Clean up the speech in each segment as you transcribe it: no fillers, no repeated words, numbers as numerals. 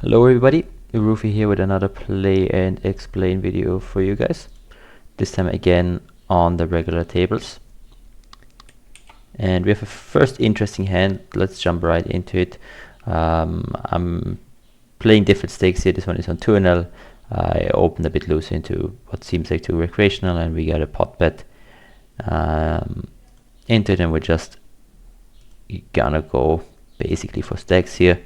Hello everybody, Rufi here with another play and explain video for you guys. This time again on the regular tables. And we have a first interesting hand. Let's jump right into it. I'm playing different stakes here. This one is on 2NL. I opened a bit loose into what seems like 2 recreational, and we got a pot bet into it, and we're just gonna go basically for stacks here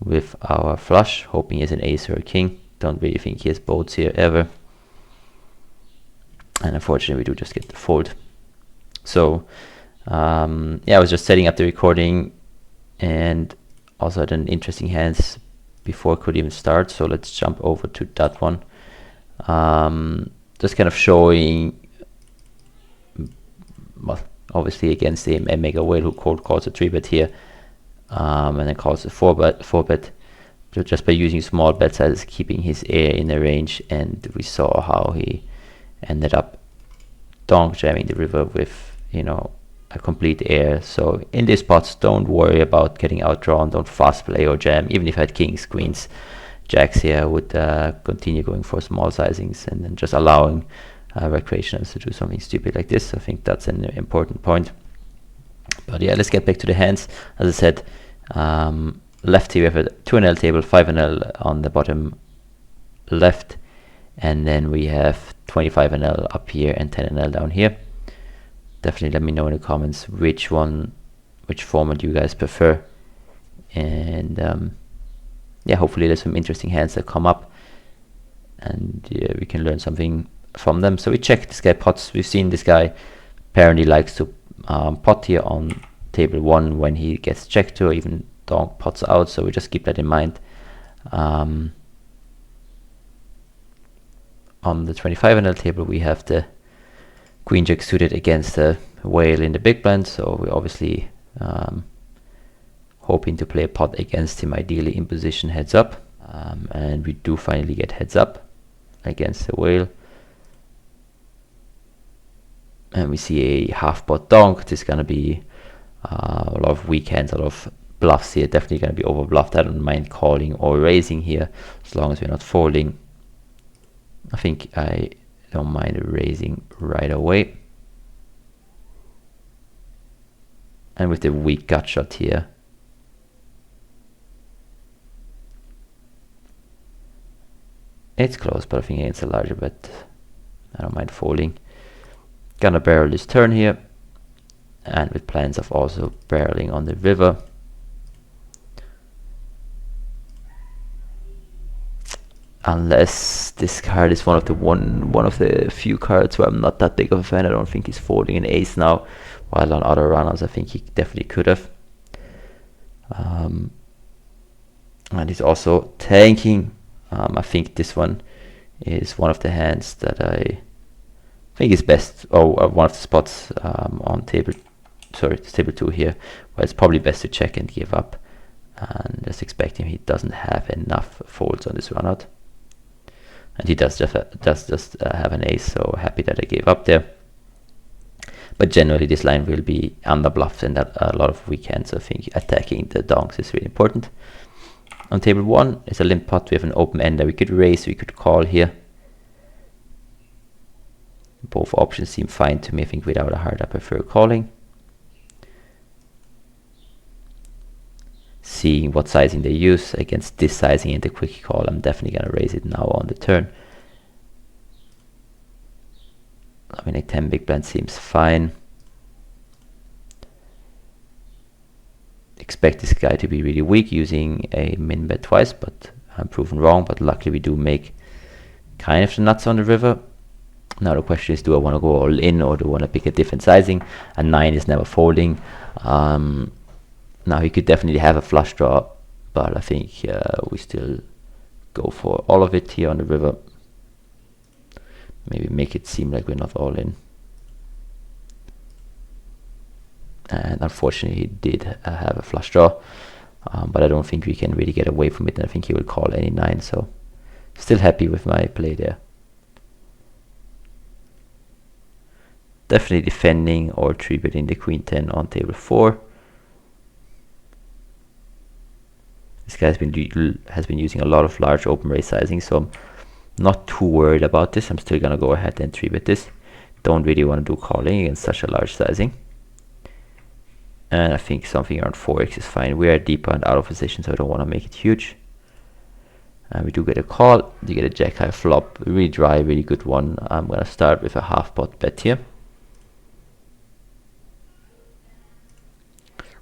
with our flush, hoping he has an ace or a king. Don't really think he has boats here ever, and unfortunately we do just get the fold. So yeah, I was just setting up the recording and also had an interesting hands before it could even start, so let's jump over to that one. Just kind of showing, well, obviously against a megawhale who cold calls a 3-bet here, and then calls a 4-bet, just by using small bet sizes, keeping his air in the range. And we saw how he ended up donk jamming the river with, you know, a complete air. So in these spots, don't worry about getting outdrawn, don't fast play or jam. Even if I had kings, queens, jacks here, I would continue going for small sizings and then just allowing recreationals to do something stupid like this. I think that's an important point. But yeah, let's get back to the hands. As I said, left here we have a 2NL table, 5NL on the bottom left, and then we have 25NL up here and 10NL down here. Definitely let me know in the comments which format you guys prefer, and yeah, hopefully there's some interesting hands that come up, and yeah, we can learn something from them. So we check this guy pots. We've seen this guy apparently likes to pot here on table 1 when he gets checked to, or even donk pots out, so we just keep that in mind. On the 25NL table we have the queen jack suited against the whale in the big blind, so we're obviously hoping to play a pot against him, ideally in position heads up, and we do finally get heads up against the whale. And we see a half pot donk. This is going to be a lot of weak hands, a lot of bluffs here. Definitely going to be over bluffed. I don't mind calling or raising here as long as we're not folding. I think I don't mind raising right away. And with the weak gutshot here, it's close, but I think it's a larger bet. I don't mind folding. Gonna barrel this turn here, and with plans of also barreling on the river. Unless this card is one of the few cards where I'm not that big of a fan. I don't think he's folding an ace now, while on other runners I think he definitely could have. And he's also tanking. I think this one is one of the hands that I think is best, or one of the spots on table 2 here, where it's probably best to check and give up, and just expecting he doesn't have enough folds on this run out. And he does just have an ace, so happy that I gave up there. But generally this line will be under bluffed and a lot of weak hands, so I think attacking the donks is really important. On table 1 is a limp pot. We have an open ender. We could raise, we could call here. Both options seem fine to me. I think without a heart I prefer calling. Seeing what sizing they use. Against this sizing and the quick call, I'm definitely going to raise it now on the turn. I mean, a 10 big blind seems fine. Expect this guy to be really weak using a min bet twice, but I'm proven wrong. But luckily we do make kind of the nuts on the river. Now the question is, do I want to go all in, or do I want to pick a different sizing? A 9 is never folding. Now he could definitely have a flush draw, but I think we still go for all of it here on the river. Maybe make it seem like we're not all in. And unfortunately he did have a flush draw, but I don't think we can really get away from it. And I think he will call any 9, so still happy with my play there. Definitely defending or 3-betting the queen 10 on table 4. This guy has been using a lot of large open raise sizing, so I'm not too worried about this. I'm still gonna go ahead and 3-bet this. Don't really want to do calling against such a large sizing. And I think something around 4x is fine. We are deeper and out of position, so I don't want to make it huge. And we do get a call. You get a jack high flop. Really dry, really good one. I'm going to start with a half pot bet here.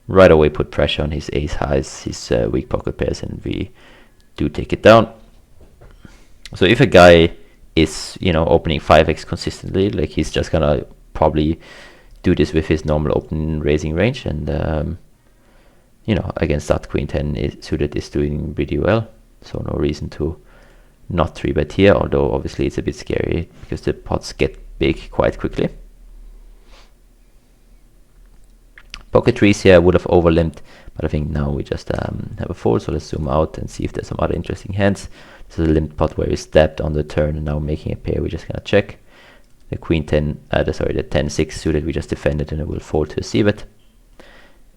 Right away put pressure on his ace highs, his weak pocket pairs, and we do take it down. So if a guy is, you know, opening 5x consistently, like he's just going to probably do this with his normal open raising range, and you know, against that queen 10 suited is doing really well, so no reason to not 3-bet here, although obviously it's a bit scary because the pots get big quite quickly. Pocket trees here would have overlimped, but I think now we just have a fold, so let's zoom out and see if there's some other interesting hands. This is a limped pot where we stepped on the turn and now making a pair, we're just gonna check. The queen 10, the 10-6 suited we just defended, and it will fold to a c-bet.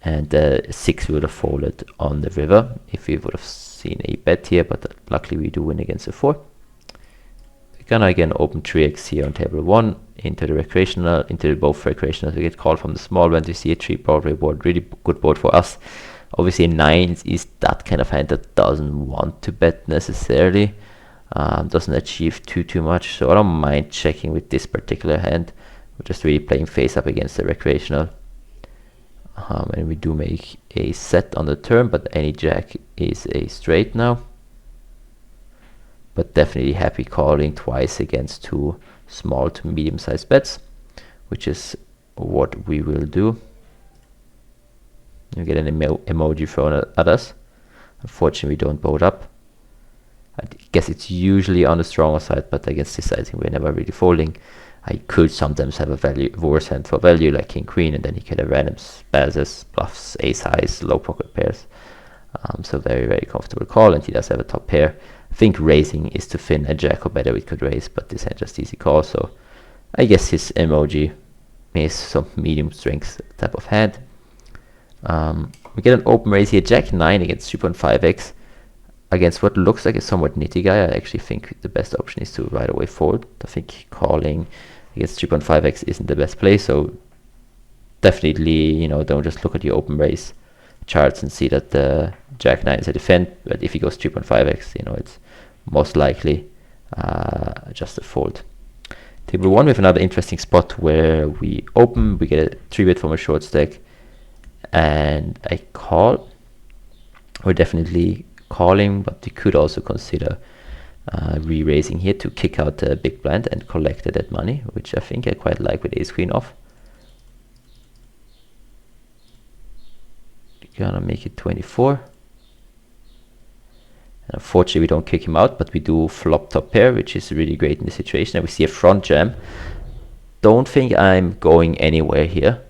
And the 6 we would have folded on the river if we would have seen a bet here, but luckily we do win against the 4. We're gonna again open 3x here on table 1 into the recreational, into both recreationals. We get called from the small ones. We see a 3 Broadway board, really good board for us. Obviously 9 is that kind of hand that doesn't want to bet necessarily. Doesn't achieve too much, so I don't mind checking with this particular hand. We're just really playing face up against the recreational, and we do make a set on the turn, but any jack is a straight now. But definitely happy calling twice against 2 small to medium sized bets, which is what we will do. We get an emoji thrown at us. Unfortunately we don't boat up. I guess it's usually on the stronger side, but against this sizing we're never really folding. I could sometimes have a worse hand for value like king queen, and then he could have random spazzes, bluffs, ace highs, low pocket pairs. So very comfortable call, and he does have a top pair. I think raising is to thin a jack or better we could raise, but this hand just easy call, so I guess his emoji is some medium strength type of hand. We get an open raise here, jack 9 against 3.5x. Against what looks like a somewhat nitty guy, I actually think the best option is to right away fold. I think calling against 3.5x isn't the best play, so definitely, you know, don't just look at your open raise charts and see that the jack 9 is a defend, but if he goes 3.5x, you know, it's most likely just a fold. Table 1 with another interesting spot where we open, we get a 3-bet from a short stack, and I call. We're definitely calling, but we could also consider re-raising here to kick out the big blind and collect the dead money, which I think I quite like with ace queen off. Gonna make it 24. And unfortunately we don't kick him out, but we do flop top pair, which is really great in this situation, and we see a front jam. Don't think I'm going anywhere here.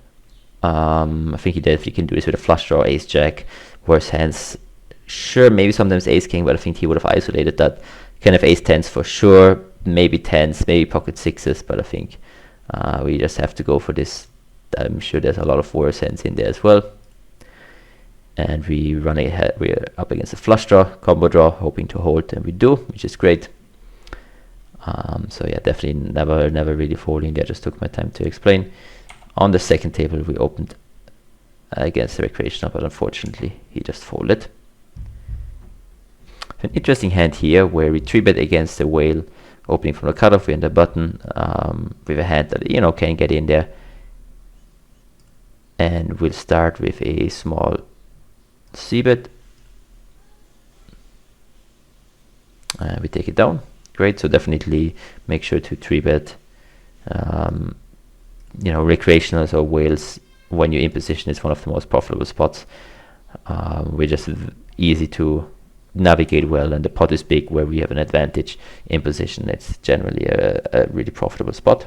I think he definitely can do this with a flush draw, ace jack, worse hands. Sure, maybe sometimes ace king, but I think he would have isolated that. Can have ace 10s for sure, maybe 10s, maybe pocket 6s, but I think we just have to go for this. I'm sure there's a lot of worse hands in there as well. And we run ahead, we're up against a flush draw, combo draw, hoping to hold, and we do, which is great. So yeah, definitely never really folding there, just took my time to explain. On the second table we opened against the recreational, but unfortunately he just folded. An interesting hand here where we 3-bet against the whale, opening from the cutoff, we end the button with a hand that, you know, can get in there. And we'll start with a small c-bet. We take it down. Great, so definitely make sure to 3-bet. You know, recreationals or whales when you're in position is one of the most profitable spots. We're just easy to navigate well, and the pot is big where we have an advantage in position. It's generally a really profitable spot.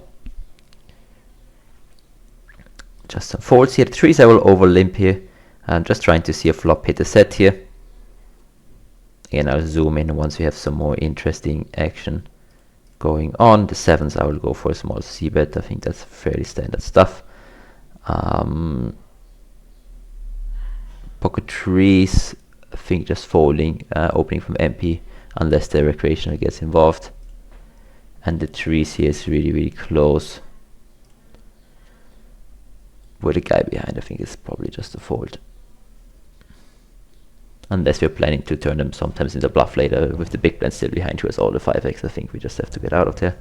Just some folds here. The 3s I will over limp here. I'm just trying to see a flop hit a set here. Again, I'll zoom in once we have some more interesting action going on. The 7s I will go for a small c-bet. I think that's fairly standard stuff. Pocket trees, I think just folding, opening from MP, unless the recreational gets involved. And the trees here is really, really close. With the guy behind, I think it's probably just a fold. Unless we're planning to turn them sometimes into bluff later with the big blind still behind who has all the 5x. I think we just have to get out of there.